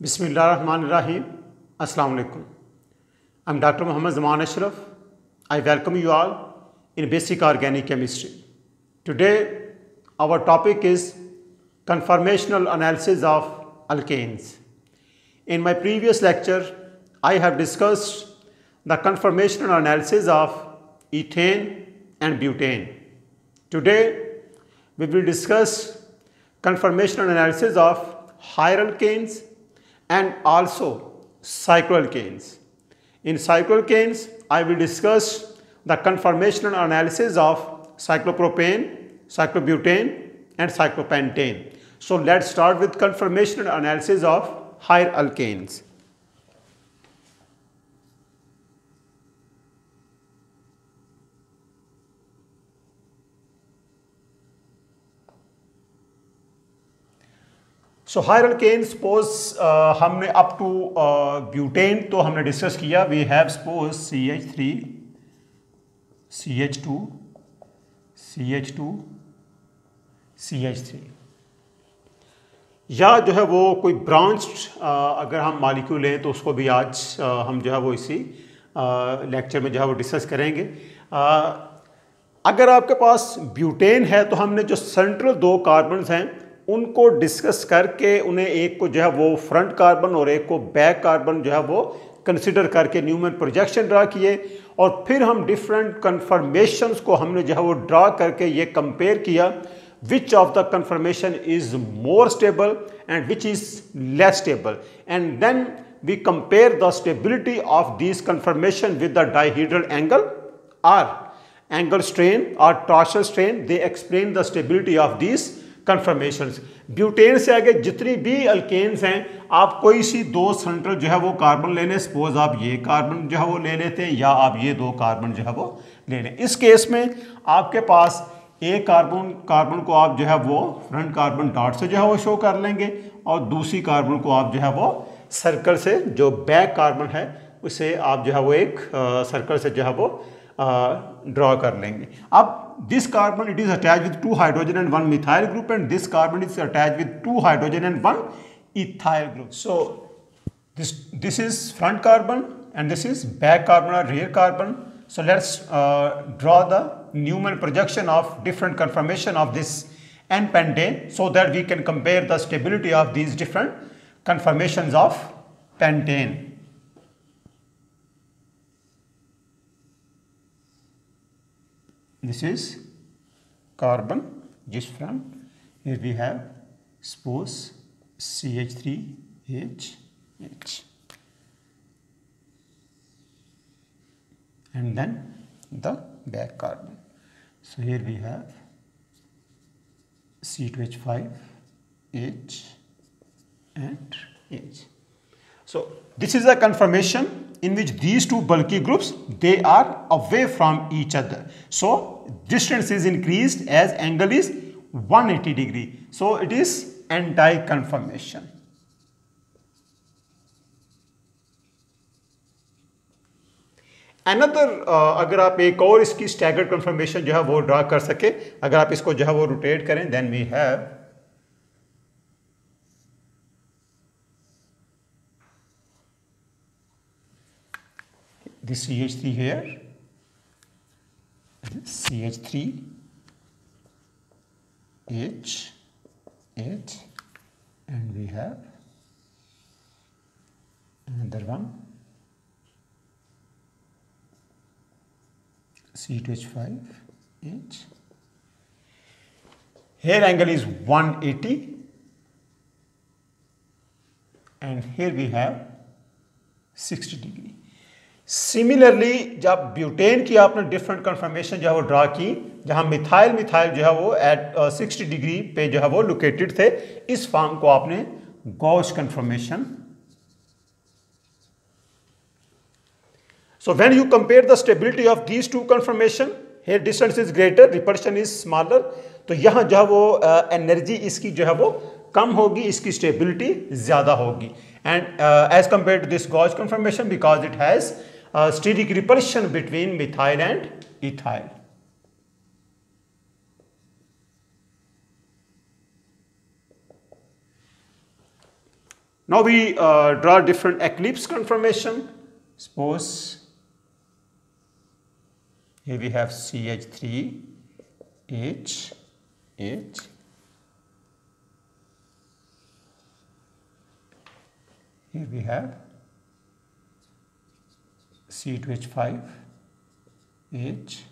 Bismillahirrahmanirrahim. Assalamu alaikum. I'm Dr. Muhammad Zaman Ashraf. I welcome you all in basic organic chemistry. Today, our topic is conformational analysis of alkanes. In my previous lecture, I have discussed the conformational analysis of ethane and butane. Today, we will discuss conformational analysis of hieralkanes and also cycloalkanes. In cycloalkanes, I will discuss the conformational analysis of cyclopropane, cyclobutane and cyclopentane. So let's start with conformational analysis of hieralkanes. So higher alkane suppose हमने up to butane तो हमने discuss किया. We have suppose CH3, CH2, CH2, CH3 या जो है वो कोई branched अगर हम मॉलिक्यूल लें तो उसको भी आज हम जो है वो इसी लेक्चर में जो है वो डिस्कस करेंगे. अगर आपके पास ब्यूटेन है तो हमने जो सेंट्रल दो कार्बन्स हैं उनको डिस्कस करके उन्हें एक को जो है वो फ्रंट कार्बन और एक को बैक कार्बन जो है वो कंसिडर करके न्यूमन प्रोजेक्शन ड्रा किए और फिर हम डिफरेंट कन्फर्मेशंस को हमने जो है वो ड्रा करके ये कंपेयर किया which of the conformation is more stable and which is less stable and then we compare the stability of this conformation with the dihedral angle or angle strain और torsional strain. They explain the stability of this conformations. Butane से आगे जितनी भी alkanes हैं आप कोई सी दो central जो है वो कार्बन ले लें. सपोज आप ये कार्बन जो है वो ले लेते हैं या आप ये दो कार्बन जो है वो ले लें. इस केस में आपके पास एक कार्बन को आप जो है वो फ्रंट कार्बन डॉट से जो है वो शो कर लेंगे और दूसरी कार्बन को आप जो है वो सर्कल से, जो बैक कार्बन है उसे आप जो है वो एक सर्कल से जो है वो ड्रॉ कर लेंगे. अब this carbon it is attached with 2 hydrogen and 1 methyl group and this carbon is attached with 2 hydrogen and 1 ethyl group. So this is front carbon and this is back carbon or rear carbon. So let's draw the Newman projection of different conformation of this n-pentane so that we can compare the stability of these different conformations of pentane. This is carbon just from here we have suppose CH3H and then the back carbon. So here we have C2H5H and H. So this is a conformation in which these two bulky groups they are away from each other. So distance is increased as angle is 180 degree. So it is anti-conformation. Another अगर आप एक और इसकी staggered conformation जो है वो draw कर सके, अगर आप इसको जो है वो रोटेट करें then we have this CH3 here, CH3 H and we have another one C2H5H. Here angle is 180 and here we have 60 degree. Similarly जब ब्यूटेन की आपने डिफरेंट कन्फर्मेशन जो है वो ड्रा की जहां मिथाइल जो है वो एट 60 डिग्री पे जो है वो लोकेटेड थे, इस फॉर्म को आपने gauche conformation. So when you compare the stability of these two conformation, here distance is greater, repulsion is smaller, तो यहाँ जो है वो एनर्जी इसकी जो है वो कम होगी, इसकी स्टेबिलिटी ज्यादा होगी. And as compare to this gauche conformation because it has steric repulsion between methyl and ethyl. Now we draw different eclipse conformation. Suppose here we have CH3, H. Here we have C2H5, H.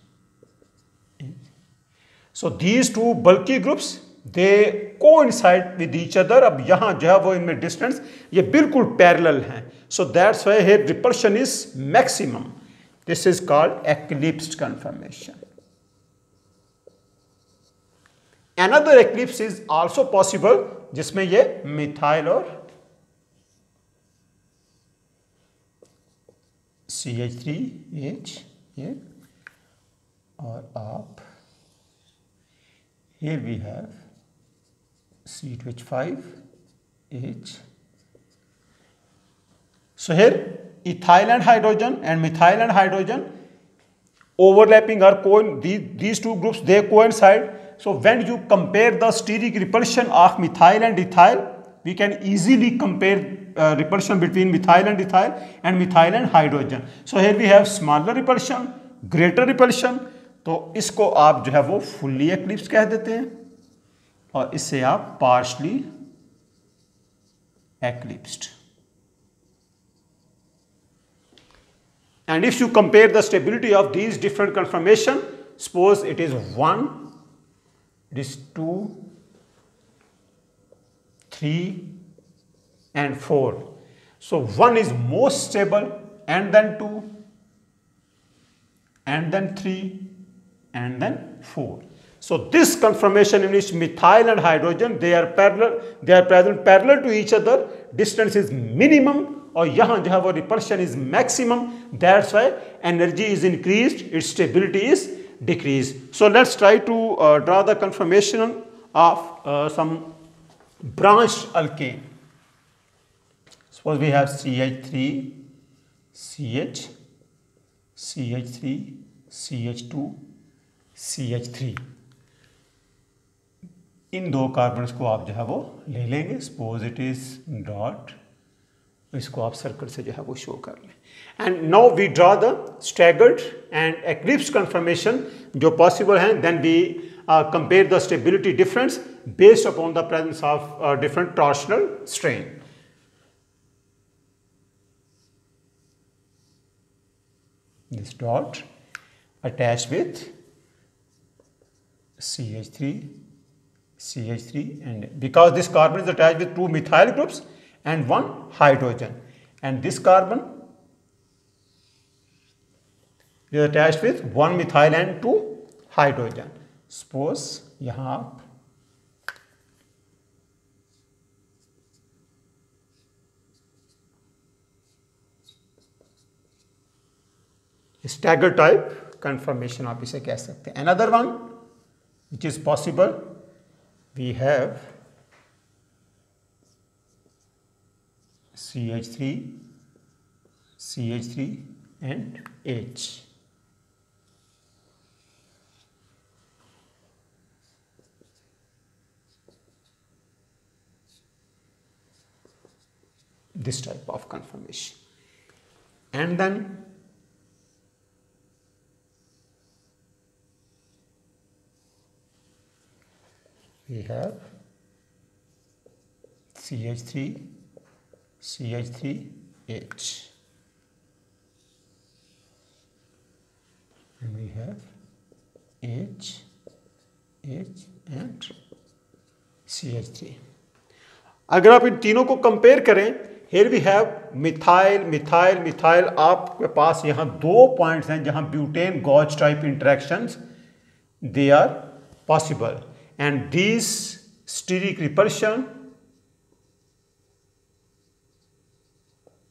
So these two bulky groups, they coincide with each other. अब यहाँ जो है वो इनमें distance ये बिल्कुल parallel हैं. So that's why here repulsion is maximum. This is called eclipsed conformation. Another eclipse is also possible जिसमें ये methyl और CH3H ये और आप here we have C2H5H. So here ethyl and hydrogen and methyl and hydrogen overlapping are these two groups, they coincide. So when you compare the steric repulsion of methyl and ethyl, we can easily compare repulsion between methyl and ethyl and methyl and hydrogen. So here we have smaller repulsion, greater repulsion. तो इसको आप जो है वो fully eclipsed कह देते हैं और इससे आप partially eclipsed. And if you compare the stability of these different conformation, suppose it is 1, it is 2, 3 and 4. So 1 is most stable and then 2 and then 3 and then 4. So this conformation in which methyl and hydrogen they are present parallel to each other, distance is minimum और यहाँ जो है वो repulsion is maximum. That's why energy is increased, its stability is decreased. So let's try to draw the conformation of some branched alkane. Suppose we have CH3, CH, CH3, CH2, CH3. इन दो carbons को आप जो है वो ले लेंगे. Suppose it is dot, इसको आप सर्कल से जो है वो शो कर लें. And now we draw the staggered and eclipse conformation जो पॉसिबल हैं. Then we compare the stability difference based upon the presence of different torsional strain. This dot attached with CH3, CH3, and because this carbon is attached with 2 methyl groups and 1 hydrogen, and this carbon is attached with 1 methyl and 2 hydrogen. Suppose यहाँ आप stagger type conformation आप इसे कह सकते हैं. Another one which is possible, we have CH3, CH3 and H. This type of conformation. And then we have CH3, CH3H, and we have H, H and CH3. अगर आप इन तीनों को compare करें, here we have methyl methyl methyl, आपके पास यहाँ 2 points हैं जहाँ butane gauche type interactions they are possible, and these steric repulsion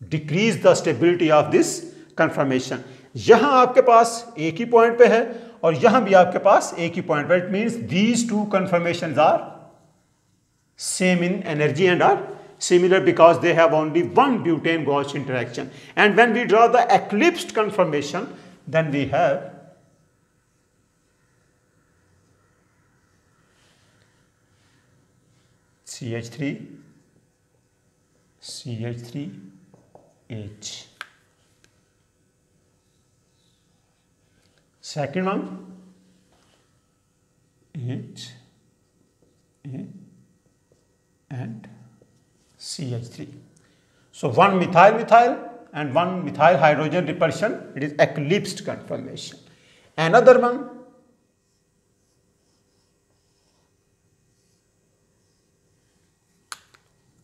decrease the stability of this conformation. यहाँ आपके पास एक ही पॉइंट पे है और यहाँ भी आपके पास एक ही पॉइंट पे. It means these two conformations are same in energy and are similar because they have only one butane gauge interaction. And when we draw the eclipsed conformation, then we have CH3, CH3H. Second one, H, A, and CH3. So one methyl and one methyl hydrogen repulsion, it is eclipsed conformation. Another one,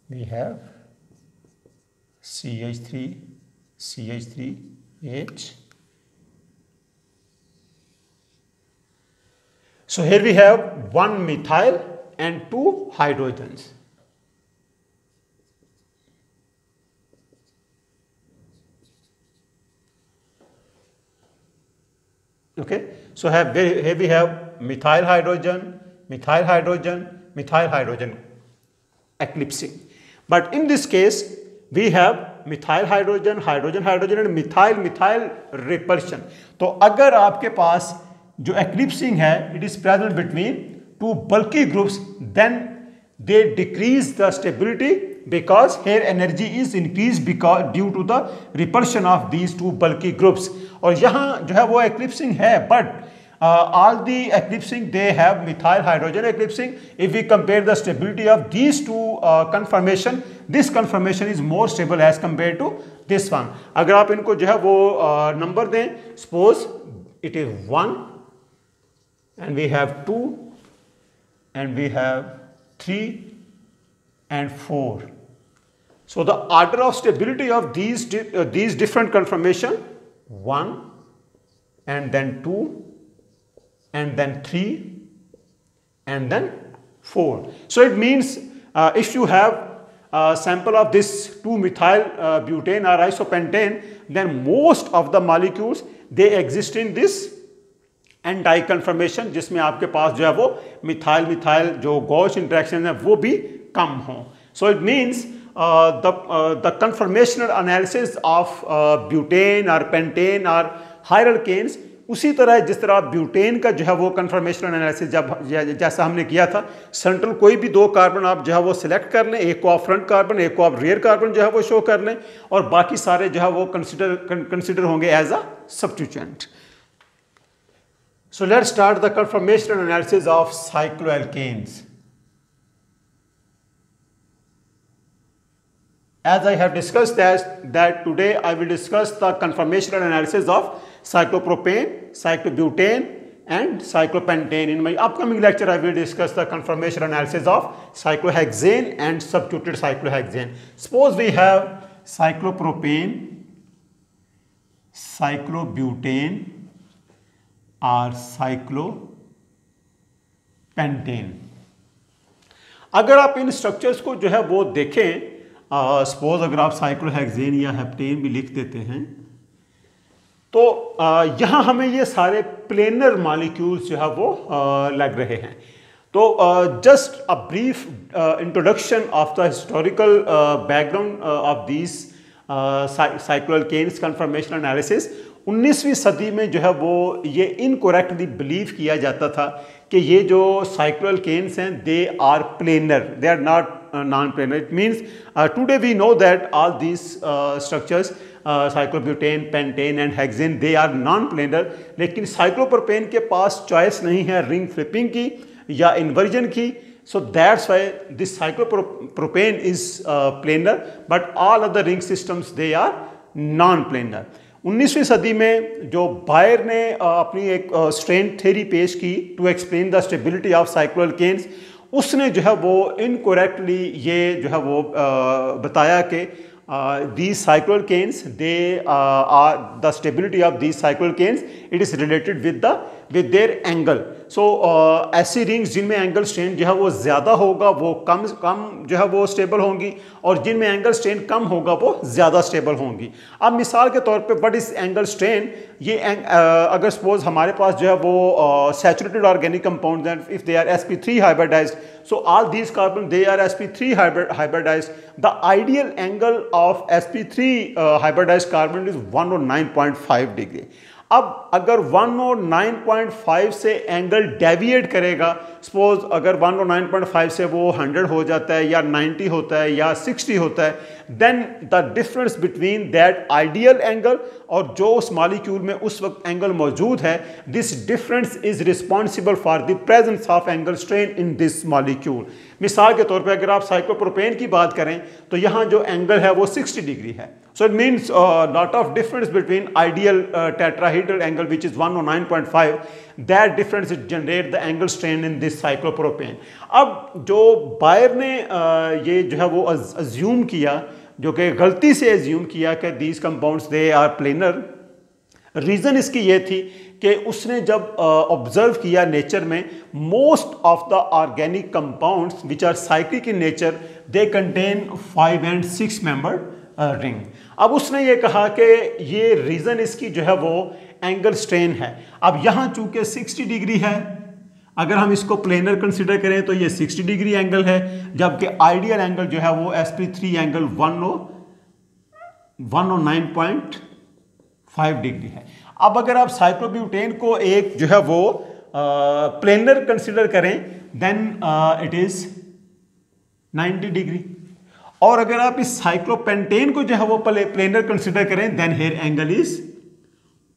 we have CH3H. So here we have one methyl and two hydrogens. Okay, so here we have methyl hydrogen, eclipsing. But in this case, we have methyl hydrogen and methyl repulsion. तो अगर आपके पास जो eclipsing है, it is present between two bulky groups, then they decrease the stability because here energy is increased because due to the repulsion of these two bulky groups. और यहाँ जो है वो eclipsing है, but all the eclipsing they have methyl hydrogen eclipsing. If we compare the stability of these two conformation, this conformation is more stable as compared to this one. अगर आप इनको जो है वो नंबर दें, suppose it is 1 and we have 2 and we have 3 and 4. So the order of stability of these different conformation, 1 and then 2 and then 3 and then 4. So it means if you have a sample of this 2-methyl butane or isopentane, then most of the molecules they exist in this anti conformation, जिसमें आपके पास जो है वो methyl जो Gauss interaction है वो भी कम हो. सो it means the conformational analysis of butane और पेंटेन और हायर अल्केन्स उसी तरह जिस तरह ब्यूटेन का जो है वो कन्फर्मेशनल एनालिसिस जैसा हमने किया था, सेंट्रल कोई भी 2 कार्बन आप जो है वो सिलेक्ट कर लें, एक को आप फ्रंट कार्बन, एक को आप रियर कार्बन जो है वो शो कर लें, और बाकी सारे जो है वो कंसिडर होंगे as a substituent. So let's start the conformational analysis of cycloalkanes. As I have discussed that today I will discuss the conformational analysis of cyclopropane, cyclobutane and cyclopentane. In my upcoming lecture I will discuss the conformational analysis of cyclohexane and substituted cyclohexane. Suppose we have cyclopropane, cyclobutane और cyclopentane. अगर आप इन structures को जो है वो देखें, suppose अगर आप साइक्लोहेक्सेन या हेप्टेन भी लिख देते हैं, तो यहाँ हमें ये सारे प्लेनर मॉलिक्यूल्स जो है वो लग रहे हैं. तो just a brief introduction of the historical background of this cycloalkanes conformational analysis. 19वीं सदी में जो है वो ये इनकोरेक्टली बिलीव किया जाता था कि ये जो साइक्लोअल्केन्स हैं they are planar, they are not non planar. It means today we know that all these structures cyclobutane, pentane and hexane they are non planar. लेकिन साइक्लोप्रोपेन के पास चॉइस नहीं है रिंग फ्लिपिंग की या इन्वर्जन की. So that's why this cyclopropane is planar, but all other ring systems they are non-planar. 19वीं सदी में जो बायर ने अपनी एक स्ट्रेन थ्योरी पेश की to explain the stability of cycloalkanes, उसने जो है वो इनकोरेक्टली ये जो है वो बताया कि these cycloalkanes they are the stability of these cycloalkanes it is related with their angle. So ऐसी रिंग्स जिनमें एंगल स्ट्रेन जो है वो ज़्यादा होगा वो कम जो है वो स्टेबल होंगी, और जिनमें एंगल स्ट्रेन कम होगा वो ज़्यादा स्टेबल होंगी. अब मिसाल के तौर पे व्हाट इज एंगल स्ट्रेन, ये अगर सपोज हमारे पास जो है वो सैचुरेटेड ऑर्गेनिक कंपाउंड हैं, if they are sp3 hybridized, so all these carbon they are sp3 hybridized. The ideal angle of sp3 hybridized carbon is 109.5 degree. अब अगर 109.5 से एंगल डेविएट करेगा, सपोज अगर 109.5 से वो 100 हो जाता है या 90 होता है या 60 होता है, then the difference between that ideal angle और जो उस मॉलिक्यूल में उस वक्त एंगल मौजूद है, this difference is responsible for the presence of angle strain in this molecule. मिसाल के तौर पे अगर आप साइक्लोप्रोपेन की बात करें तो यहाँ जो एंगल है वो 60 डिग्री है। So it means lot of difference between ideal tetrahedral angle, which is 109.5. That difference it generate the angle strain in this cyclopropane. अब जो बायर ने ये जो है वो assume किया, जो कि गलती से assume किया कि these compounds they are planar. Reason इसकी ये थी कि उसने जब ऑब्जर्व किया नेचर में, most of the organic compounds which are cyclic in nature they contain 5 and 6 membered ring. अब उसने ये कहा कि ये रीज़न इसकी जो है वो एंगल स्ट्रेन है। अब यहाँ चूंकि 60 डिग्री है, अगर हम इसको प्लेनर कंसिडर करें तो ये 60 डिग्री एंगल है, जबकि आइडियल एंगल जो है वो sp3 एंगल 109.5 डिग्री है। अब अगर आप साइक्लोब्यूटेन को एक जो है वो प्लेनर कंसिडर करें, देन इट इज 90 डिग्री। और अगर आप इस साइक्लोपेंटेन को जो है वो प्लेनर कंसिडर करें, then here angle is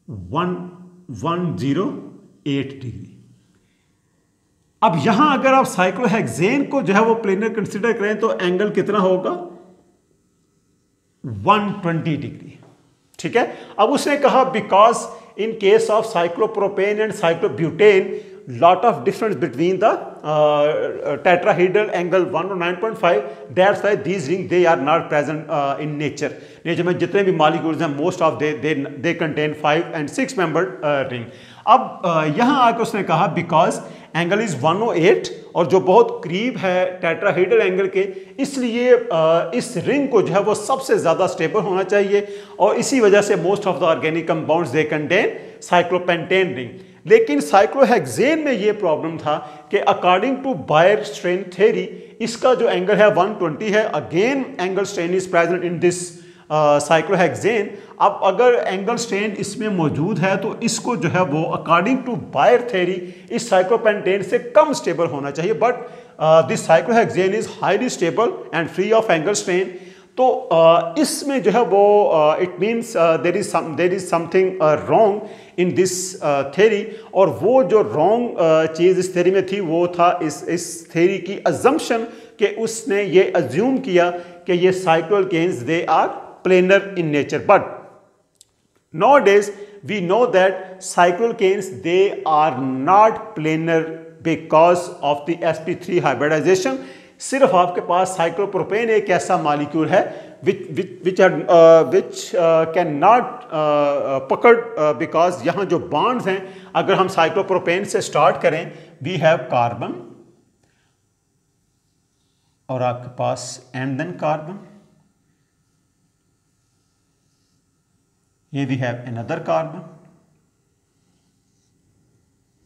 108 degree. अब यहां अगर आप साइक्लोहेक्सेन को जो है वो प्लेनर कंसिडर करें तो एंगल कितना होगा, 120 डिग्री। ठीक है। अब उसने कहा because in case of cyclopropane and cyclobutane lot of difference between the tetrahedral angle 109.5, that's why these rings they are not present in nature में जितने भी molecules हैं most of they contain 5 and 6 membered ring। अब यहाँ आकर उसने कहा because angle is 108 और जो बहुत करीब है टेट्राहेड्रल एंगल के, इसलिए इस रिंग को जो है वो सबसे ज़्यादा स्टेबल होना चाहिए और इसी वजह से most of the organic compounds they contain cyclopentane ring. लेकिन साइक्लोहेक्सेन में ये प्रॉब्लम था कि according to Baeyer strain theory इसका जो एंगल है 120 है। Again angle strain is present in this cyclohexane. अब अगर एंगल स्ट्रेन इसमें मौजूद है तो इसको जो है वो अकॉर्डिंग टू बायर थ्योरी इस साइक्लोपेंटेन से कम स्टेबल होना चाहिए, but this cyclohexane is highly stable and free of angle strain. तो इसमें जो है वो it means there is something wrong in this theory. और वो जो रॉन्ग चीज़ इस थ्योरी में थी वो था इस थ्योरी की अजम्पशन कि उसने ये अज्यूम किया कि ये cycloalkanes they are planar in nature, but nowadays we know that cycloalkanes they are not planar because of the sp3 hybridization। सिर्फ आपके पास साइक्लोप्रोपेन एक ऐसा मॉलिक्यूल है which कैन नॉट पकड़ बिकॉज यहाँ जो बॉन्ड्स हैं, अगर हम साइक्लोप्रोपेन से स्टार्ट करें, वी हैव कार्बन और आपके पास एंड देन कार्बन, ये वी हैव अनदर कार्बन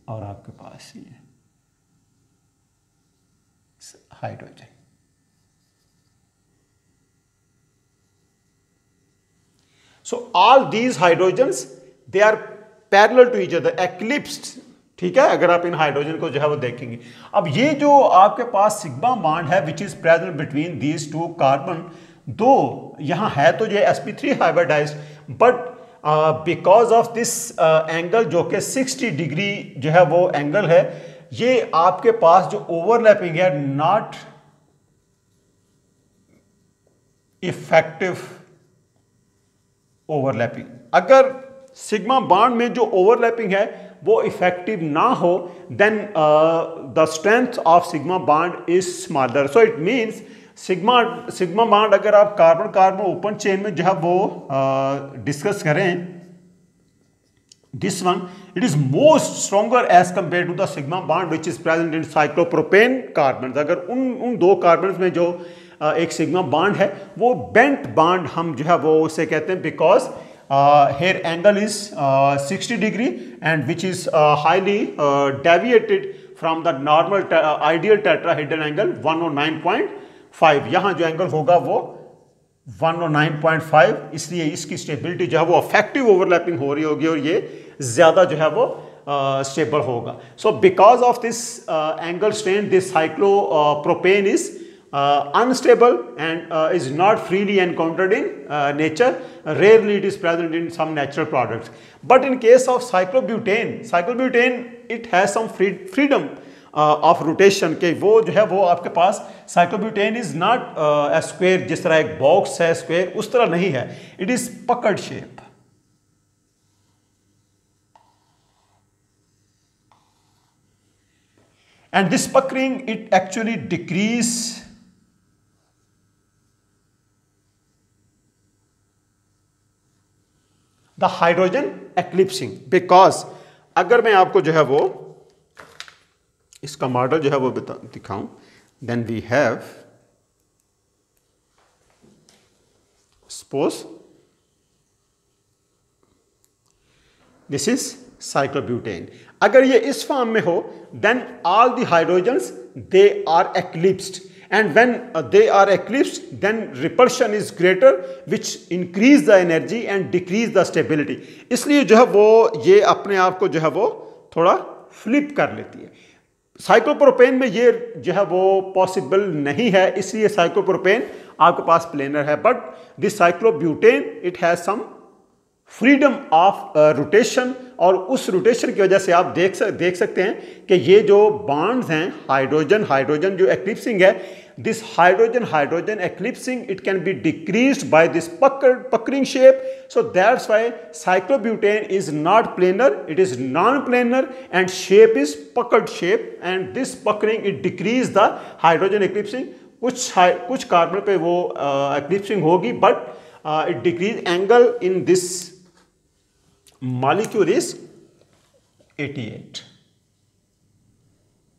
और आपके पास ये hydrogen. So all these hydrogens they are parallel to each other, eclipsed. ठीक है, अगर आप इन हाइड्रोजन को जो है वो देखेंगे। अब ये जो आपके पास सिग्मा बॉन्ड है which is present between these two carbon, दो यहाँ है तो ये sp3 hybridized, but because of this angle जो कि 60 डिग्री जो है वो एंगल है, ये आपके पास जो ओवरलैपिंग है नॉट इफेक्टिव ओवरलैपिंग। अगर सिग्मा बॉन्ड में जो ओवरलैपिंग है वो इफेक्टिव ना हो, then the strength of sigma bond is smaller. So it means sigma bond अगर आप कार्बन कार्बन ओपन चेन में जो है वो डिस्कस करें, this one it is most stronger as compare to the sigma bond which is present in cyclopropane carbon. अगर उन दो कार्बन में जो एक सिग्मा बॉन्ड है वो बेंट बॉन्ड हम जो है वो उसे कहते हैं, because here angle is 60 degree and which is highly deviated from the normal ideal tetrahedral angle 109.5। यहाँ जो एंगल होगा वो 109.5, इसलिए इसकी स्टेबिलिटी जो है वो अफेक्टिव ओवरलैपिंग हो रही होगी और ये ज़्यादा जो है वो स्टेबल होगा. So because of this angle strain this cyclopropane is unstable and is not freely encountered in nature. Rarely it is present in some natural products. But in case of cyclobutane it has some freedom of rotation के वो जो है वो आपके पास cyclobutane is not a square, जिस तरह एक box है स्क्वायर उस तरह नहीं है. It is puckered shape. And this puckering it actually decrease the hydrogen eclipsing. Because अगर मैं आपको जो है वो इसका मॉडल जो है वो दिखाऊं, then we have suppose this is cyclobutane. अगर ये इस फॉर्म में हो then all the hydrogens they are eclipsed, and when they are eclipsed then repulsion is greater which increase the energy and decrease the stability. इसलिए जो है वो ये अपने आप को जो है वो थोड़ा फ्लिप कर लेती है. साइक्लोप्रोपेन में ये जो है वो पॉसिबल नहीं है, इसलिए साइक्लोप्रोपेन आपके पास प्लेनर है. But this cyclobutane it has some freedom of rotation, और उस रोटेशन की वजह से आप देख सकते हैं कि ये जो बॉन्ड्स हैं हाइड्रोजन जो एक्लिप्सिंग है, this hydrogen eclipsing it can be decreased by this puckering shape. So that's why cyclobutane is not planar, it is non-planar and shape is puckered shape, and this puckering it decrease the hydrogen eclipsing. कुछ carbon पे वो eclipsing होगी, but it decrease angle in this molecule is 88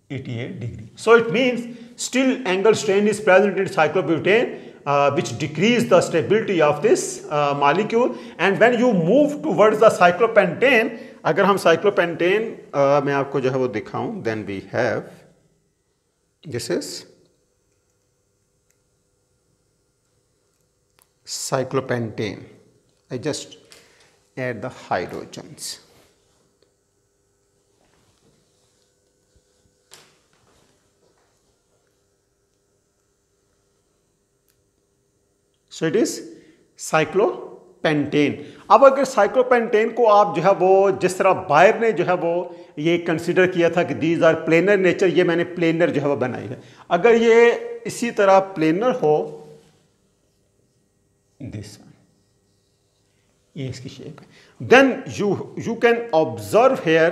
degree. So it means still angle strain is present in cyclobutane which decrease the stability of this molecule. And when you move towards the cyclopentane, अगर हम cyclopentane मैं आपको जो है वो दिखाऊं, then we have this is cyclopentane. I just add the hydrogens. So it is cyclopentane. अब अगर साइक्लोपेंटेन को आप जो है वो जिस तरह बायर ने जो है वो ये कंसिडर किया था कि दीज आर प्लेनर नेचर, ये मैंने प्लेनर जो है वो बनाई है. अगर ये इसी तरह प्लेनर हो, दिस ये इसकी शेप है, then you can observe here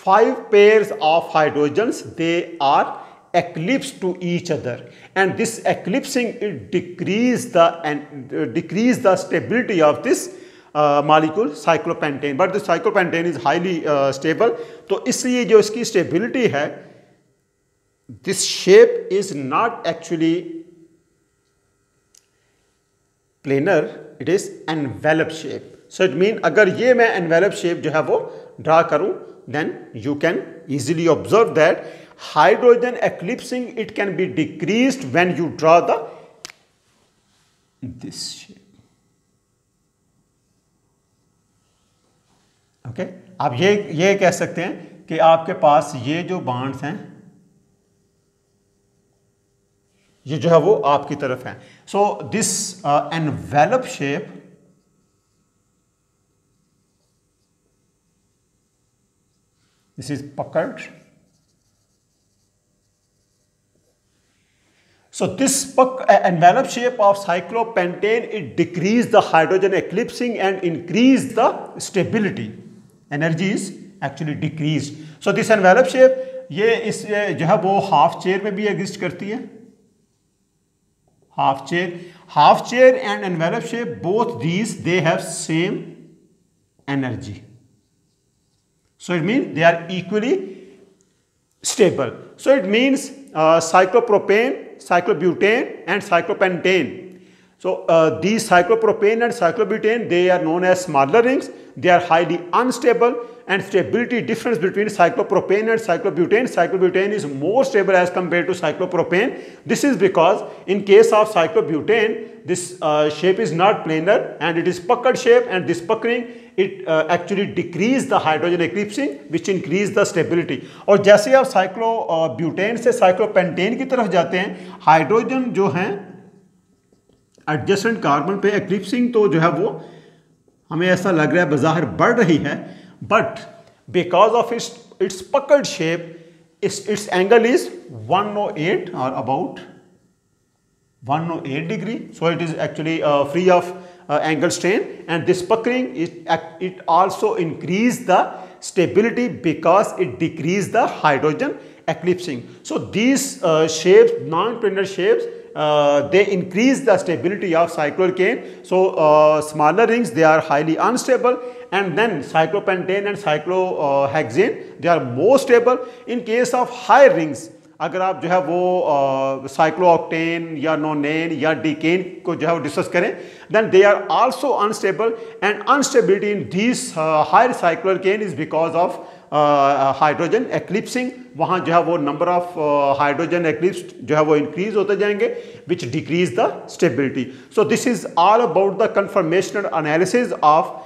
5 pairs of hydrogens, they are eclipsed to each other, and this eclipsing it decrease the stability of this molecule cyclopentane. But the cyclopentane is highly stable, तो इसलिए जो इसकी stability है, this shape is not actually planar, it is envelope shape. So it mean अगर ये मैं envelope shape जो है वो ड्रा करूं, then you can easily observe that hydrogen eclipsing it can be decreased when you draw this shape. Okay? आप ये कह सकते हैं कि आपके पास ये जो बॉन्ड्स हैं ये जो है वो आपकी तरफ है. So this envelope shape this is puckered. So this envelope shape of cyclopentane it decrease the hydrogen eclipsing and increase the stability. Energy is actually decreased. So this envelope shape ये इस जो है वो हाफ चेयर में भी exist करती है. half chair and envelope shape, both these they have same energy, so it means they are equally stable. So it means cyclopropane, cyclobutane and cyclopentane. So these cyclopropane and cyclobutane they are known as smaller rings. they are highly unstable, and stability difference between cyclopropane and cyclobutane. Cyclobutane is more stable as compared to cyclopropane. This is because in case of cyclobutane, this shape is not planar and it is puckered shape, and this puckering it actually decrease the hydrogen eclipsing which increase the stability. और जैसे आप cyclobutane से cyclopentane की तरफ जाते हैं, hydrogen जो हैं एडजेसेंट कार्बन पे एक्लिप्सिंग तो जो है वो हमें ऐसा लग रहा है बज़ाहिर बढ़ रही है, बट बिकॉज ऑफ इट्स पकड़ शेप इट्स एंगल इज 108 और about 108 degree, so it is actually free of angle strain, and this puckering it also increase the stability because it decrease the hydrogen eclipsing. So these shapes, non-planar shapes, they increase the stability of cycloalkane. So smaller rings, they are highly unstable, and then cyclopentane and cyclohexane, they are more stable. In case of higher rings, अगर आप जो है वो साइक्लोऑक्टेन या नोनेन या decane को जो है वो डिस्कस करें, then they are also unstable, and unstability in this higher cycloalkane is because of hydrogen eclipsing. वहाँ जो है वो नंबर ऑफ हाइड्रोजन एक्लिप्स जो है वो इंक्रीज होते जाएंगे which decrease the stability. So this is all about the conformational analysis of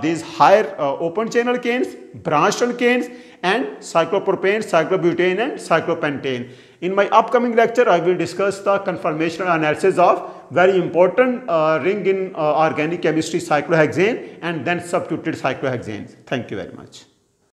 these higher open chain alkanes, branched alkanes, and cyclopropane, cyclobutane, and cyclopentane. In my upcoming lecture, I will discuss the conformational analysis of very important ring in organic chemistry, cyclohexane, and then substituted cyclohexanes. Thank you very much.